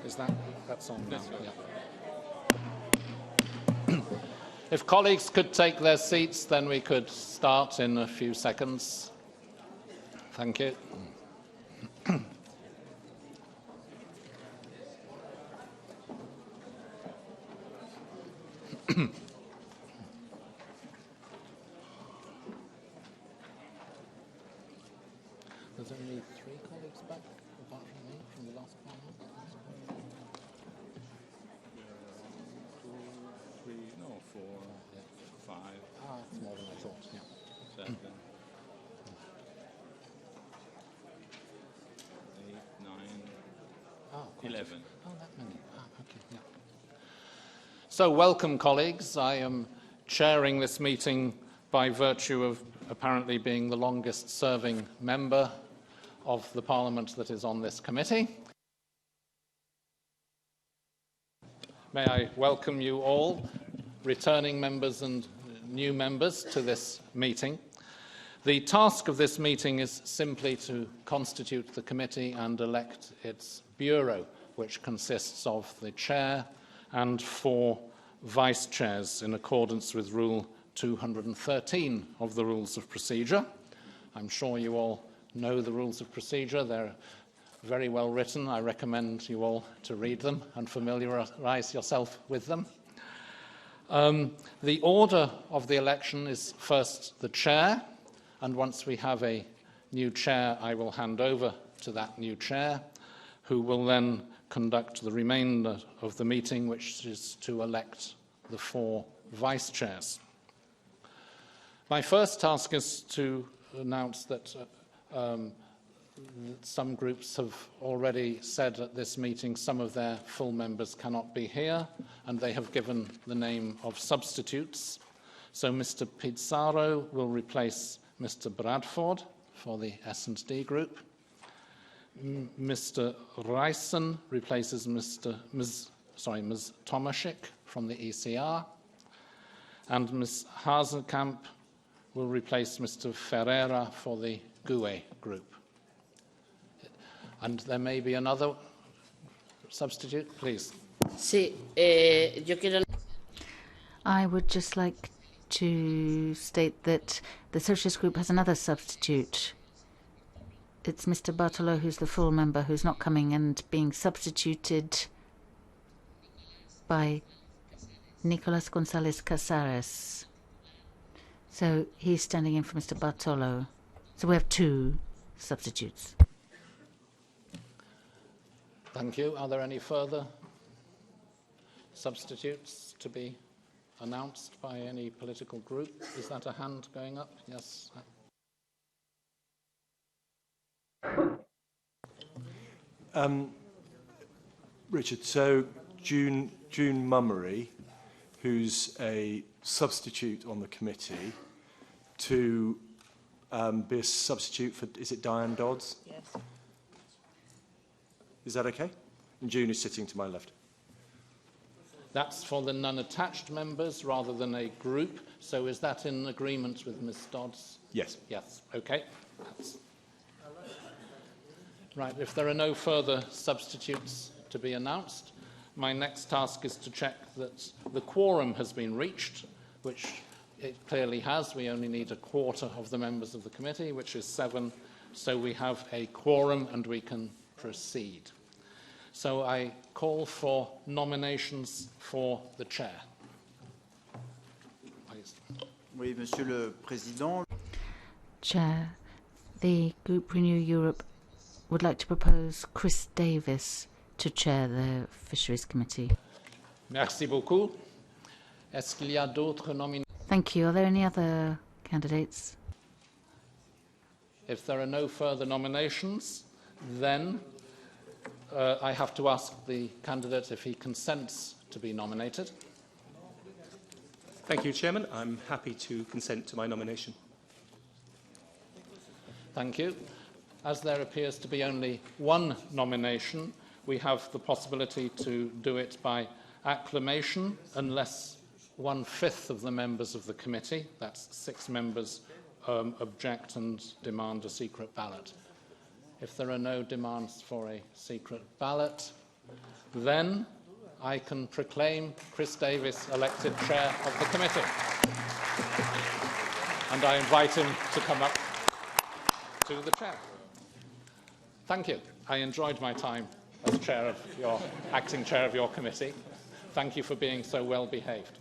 That's on now? Yeah. If colleagues could take their seats, then we could start in a few seconds. Thank you. There's only 3 colleagues back, apart from me, from the last panel. 2, 3, no, 4, 5. Ah, it's more than I thought, yeah. 7, 8, 9, 11. Oh, that many. Okay, yeah. So, welcome, colleagues. I am chairing this meeting by virtue of apparently being the longest-serving member of the Parliament that is on this committee. May I welcome you all, returning members and new members, to this meeting. The task of this meeting is simply to constitute the committee and elect its bureau, which consists of the chair and 4 vice chairs in accordance with Rule 213 of the Rules of Procedure. I'm sure you all know the Rules of Procedure. They're very well written. I recommend you all to read them and familiarise yourself with them. The order of the election is first the chair, and once we have a new chair, I will hand over to that new chair, who will then conduct the remainder of the meeting, which is to elect the 4 vice chairs. My first task is to announce that some groups have already said at this meeting some of their full members cannot be here, and they have given the name of substitutes. So Mr. Pizarro will replace Mr. Bradford for the S&D group. Mr. Reisen replaces Ms. Tomaszek from the ECR, and Ms. Hazekamp will replace Mr. Ferreira for the GUE group. And there may be another substitute, please. Sí, yo quiero... I would just like to state that the Socialist Group has another substitute. It's Mr. Bartolo, who's the full member, who's not coming and being substituted by Nicolas González Casares. So he's standing in for Mr. Bartolo. So we have 2 substitutes. Thank you. Are there any further substitutes to be announced by any political group? Is that a hand going up? Yes. Richard, so June Mummery, who's a substitute on the committee, to be a substitute for, is it Diane Dodds? Yes. Is that okay? And June is sitting to my left. That's for the non-attached members rather than a group. So is that in agreement with Ms. Dodds? Yes. Yes. Okay. Right. If there are no further substitutes to be announced, my next task is to check that the quorum has been reached, which it clearly has. We only need a quarter of the members of the committee, which is 7. So we have a quorum and we can proceed. So I call for nominations for the chair. Please. Oui, Monsieur le Président. Chair, the Group Renew Europe would like to propose Chris Davis to chair the Fisheries Committee. Merci beaucoup. Est-ce qu'il y a d'autres nominations? Thank you. Are there any other candidates? If there are no further nominations, then I have to ask the candidate if he consents to be nominated. Thank you, Chairman. I'm happy to consent to my nomination. Thank you. As there appears to be only 1 nomination, we have the possibility to do it by acclamation unless 1/5 of the members of the committee, that's 6 members, object and demand a secret ballot. If there are no demands for a secret ballot, Then I can proclaim Chris Davis elected chair of the committee. And I invite him to come up to the chair. Thank you. I enjoyed my time as acting chair of your committee. Thank you for being so well behaved.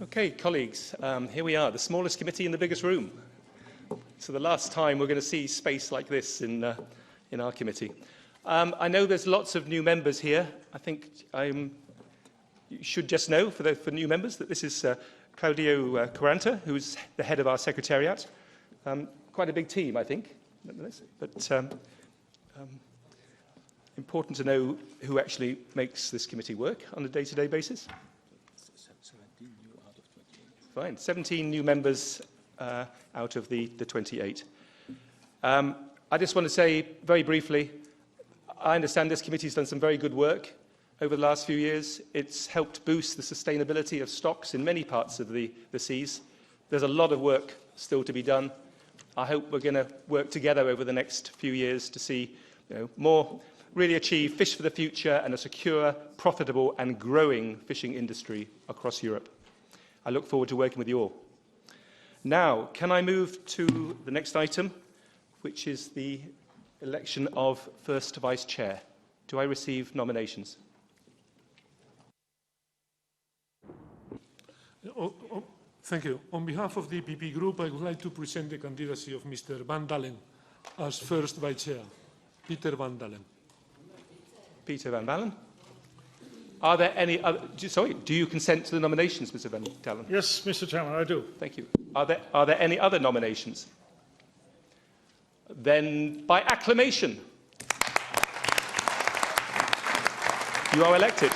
Okay, colleagues, here we are, the smallest committee in the biggest room. So the last time we're going to see space like this in our committee. I know there's lots of new members here. I think you should just know for new members that this is Claudio Quaranta, who's the head of our secretariat. Quite a big team, I think, but important to know who actually makes this committee work on a day-to-day basis. Fine, 17 new members out of the 28. I just want to say very briefly, I understand this committee has done some very good work over the last few years. It's helped boost the sustainability of stocks in many parts of the seas. There's a lot of work still to be done. I hope we're going to work together over the next few years to see more really achieve fish for the future and a secure, profitable and growing fishing industry across Europe. I look forward to working with you all. Now, can I move to the next item, which is the election of first vice chair? Do I receive nominations? Thank you. On behalf of the EPP Group, I would like to present the candidacy of Mr. Van Dalen as first vice chair. Peter Van Dalen. Peter Van Dalen. Are there any other... Sorry, do you consent to the nominations, Mr. Van Dalen? Yes, Mr. Chairman, I do. Thank you. Are there any other nominations? Then, by acclamation, you are elected.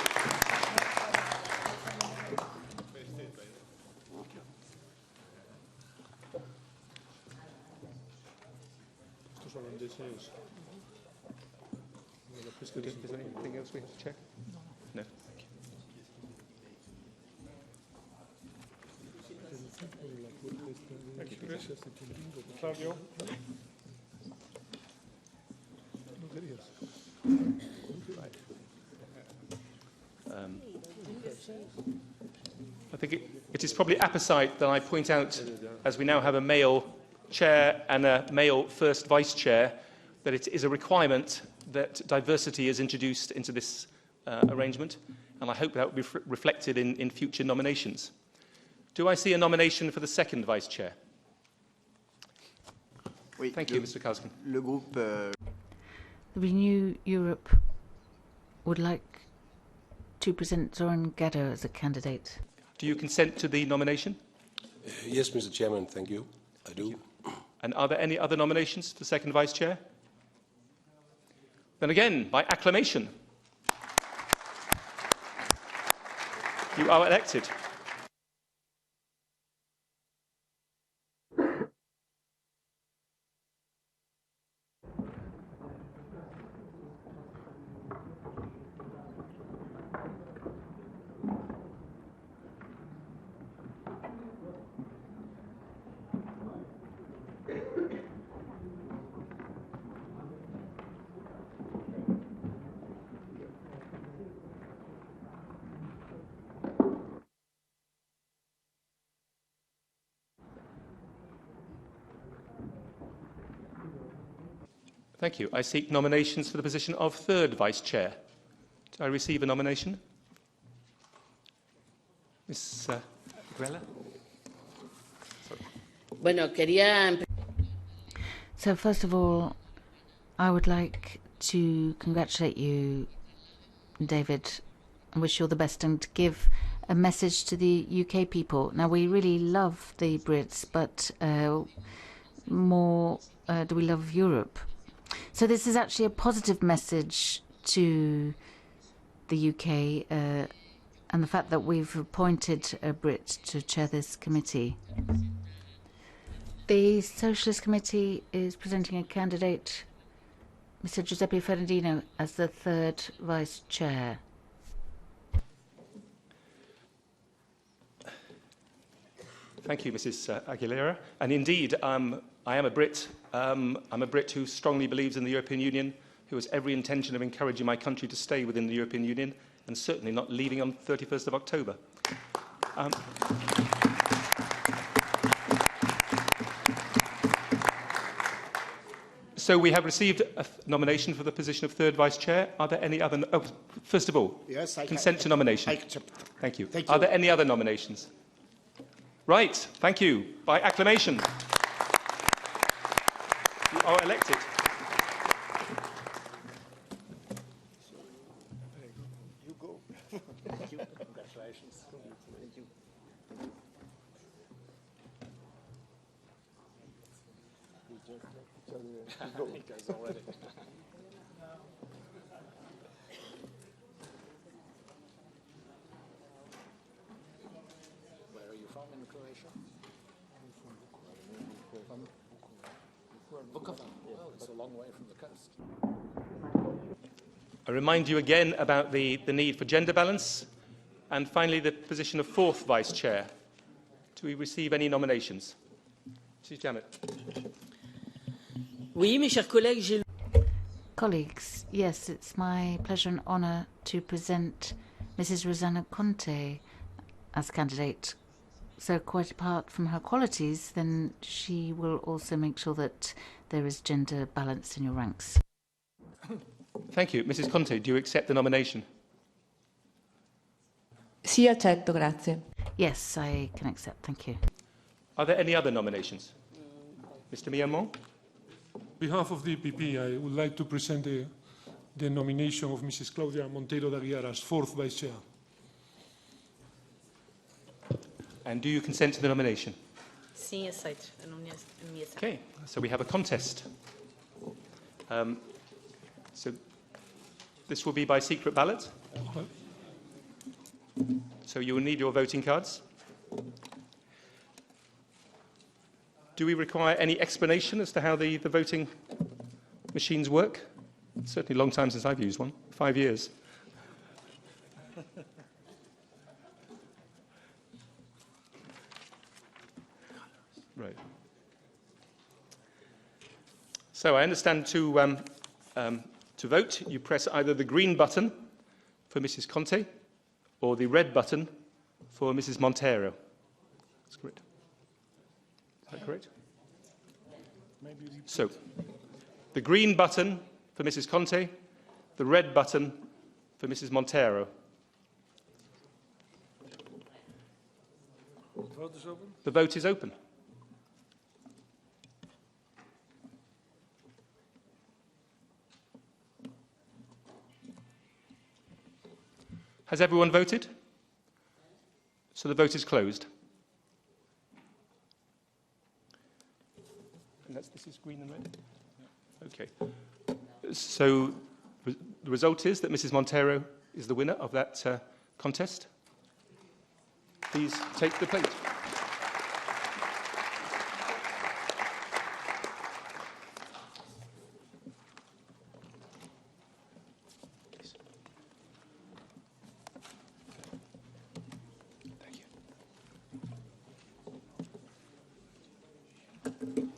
Is there anything else we have to check? No. Thank you. Claudio. I think it is probably apposite that I point out, as we now have a male chair and a male first vice chair, that it is a requirement that diversity is introduced into this arrangement, and I hope that will be reflected in future nominations. Do I see a nomination for the second vice chair? Oui, Thank you, Mr. Kausken. Le groupe, The Renew Europe would like to present Zoran Gado as a candidate. Do you consent to the nomination? Yes, Mr. Chairman, thank you. I do. And are there any other nominations for second vice chair? Then again, by acclamation, you are elected. Thank you. I seek nominations for the position of third vice chair. Do I receive a nomination? Ms. Grella? Bueno, quería... So first of all, I would like to congratulate you, David, and wish you all the best and give a message to the UK people. Now, we really love the Brits, but more do we love Europe. So this is actually a positive message to the UK and the fact that we've appointed a Brit to chair this committee. The Socialist Committee is presenting a candidate, Mr. Giuseppe Ferrandino, as the third vice chair. Thank you, Mrs. Aguilera. And indeed, I am a Brit. I'm a Brit who strongly believes in the European Union, who has every intention of encouraging my country to stay within the European Union, and certainly not leaving on 31st of October. So we have received a nomination for the position of third vice chair. Are there any other... Oh, first of all, yes, consent to nomination. Thank you. Are there any other nominations? Right, thank you. By acclamation. You are elected. You go. Thank you. Congratulations. Thank you. He goes already. Where are you from in Croatia? From Vukovar. Well, it's a long way from the coast. I remind you again about the need for gender balance. And finally, the position of fourth vice chair. Do we receive any nominations? Mrs. Jammett. Oui, mes chers collègues, j'ai... Colleagues, yes, it's my pleasure and honour to present Mrs. Rosanna Conte as candidate. So quite apart from her qualities, then she will also make sure that there is gender balance in your ranks. Thank you. Mrs. Conte, do you accept the nomination? Sì, accetto, grazie. Yes, I can accept, thank you. Are there any other nominations? Mr. Miamon? On behalf of the EPP, I would like to present the nomination of Mrs. Claudia Monteiro de Aguiar as fourth vice chair. And do you consent to the nomination? Sim, aceito. Okay, so we have a contest. So this will be by secret ballot. Okay. So you will need your voting cards. Do we require any explanation as to how the voting machines work? It's certainly a long time since I've used one, 5 years. Right. So I understand to vote, you press either the green button for Mrs. Conte or the red button for Mrs. Montero. That's correct. Is that correct? So, the green button for Mrs. Conte, the red button for Mrs. Montero. Vote is open. The vote is open. Has everyone voted? So the vote is closed. And this is green and red? Okay. So the result is that Mrs. Montero is the winner of that contest. Please take the plate. Thank you.